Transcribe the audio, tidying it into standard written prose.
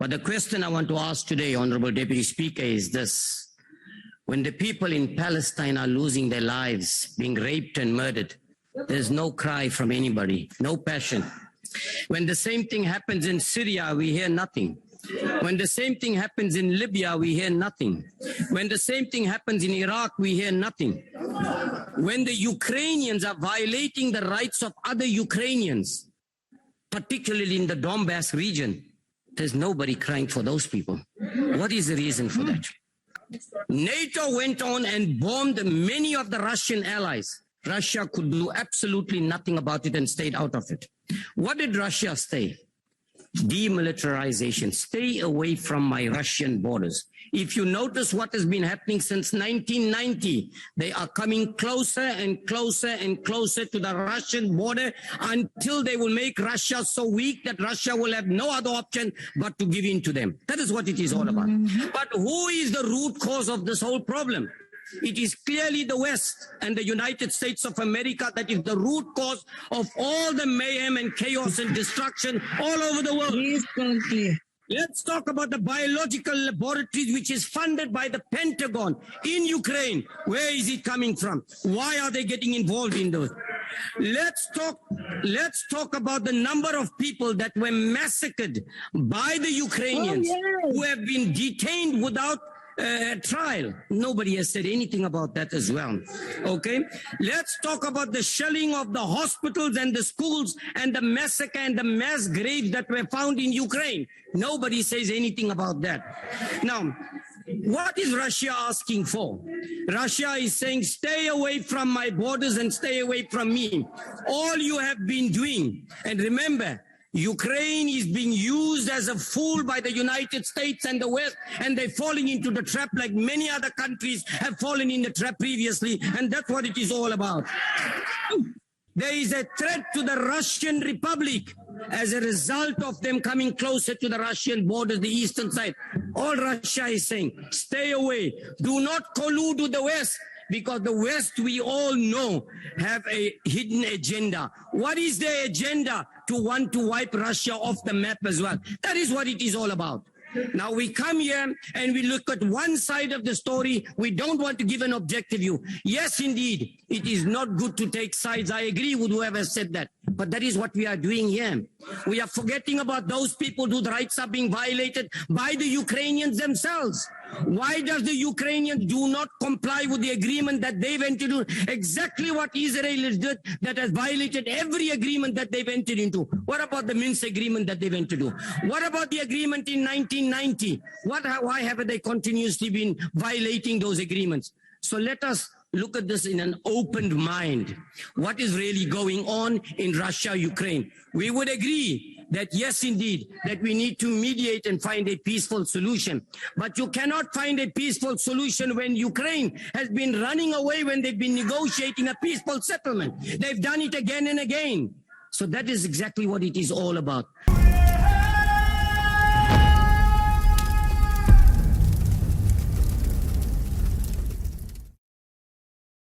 But the question I want to ask today, Honorable Deputy Speaker, is this. When the people in Palestine are losing their lives, being raped and murdered, there's no cry from anybody, no passion. When the same thing happens in Syria, we hear nothing. When the same thing happens in Libya, we hear nothing. When the same thing happens in Iraq, we hear nothing. When the Ukrainians are violating the rights of other Ukrainians, particularly in the Donbass region, there's nobody crying for those people. What is the reason for that? NATO went on and bombed many of the Russian allies. Russia could do absolutely nothing about it and stayed out of it. What did Russia say? Demilitarization. Stay away from my Russian borders. If you notice what has been happening since 1990, they are coming closer and closer and closer to the Russian border until they will make Russia so weak that Russia will have no other option but to give in to them. That is what it is all about. But who is the root cause of this whole problem? It is clearly the West and the United States of America that is the root cause of all the mayhem and chaos and destruction all over the world. Please conclude. Let's talk about the biological laboratories which is funded by the Pentagon in Ukraine. Where is it coming from? Why are they getting involved in those? Let's talk about the number of people that were massacred by the Ukrainians who have been detained without trial. Nobody has said anything about that as well. Okay, let's talk about the shelling of the hospitals and the schools and the massacre and the mass graves that were found in Ukraine. Nobody says anything about that. Now, what is Russia asking for? Russia is saying, stay away from my borders and stay away from me. All you have been doing, and remember, Ukraine is being used as a fool by the United States and the West, and they're falling into the trap like many other countries have fallen in the trap previously, and that's what it is all about. There is a threat to the Russian Republic as a result of them coming closer to the Russian borders, the eastern side. All Russia is saying, stay away. Do not collude with the West, because the West, we all know, have a hidden agenda. What is their agenda? To want to wipe Russia off the map as well. That is what it is all about. Now we come here and we look at one side of the story. We don't want to give an objective view. Yes, indeed, it is not good to take sides. I agree with whoever said that. But that is what we are doing here. We are forgetting about those people whose rights are being violated by the Ukrainians themselves. Why does the Ukrainians do not comply with the agreement that they went into? Exactly what Israel did, that has violated every agreement that they've entered into. What about the Minsk agreement that they went to do? What about the agreement in 1990? Why have they continuously been violating those agreements? So let us look at this in an open mind. What is really going on in Russia, Ukraine? We would agree that yes, indeed, that we need to mediate and find a peaceful solution. But you cannot find a peaceful solution when Ukraine has been running away when they've been negotiating a peaceful settlement. They've done it again and again. So that is exactly what it is all about.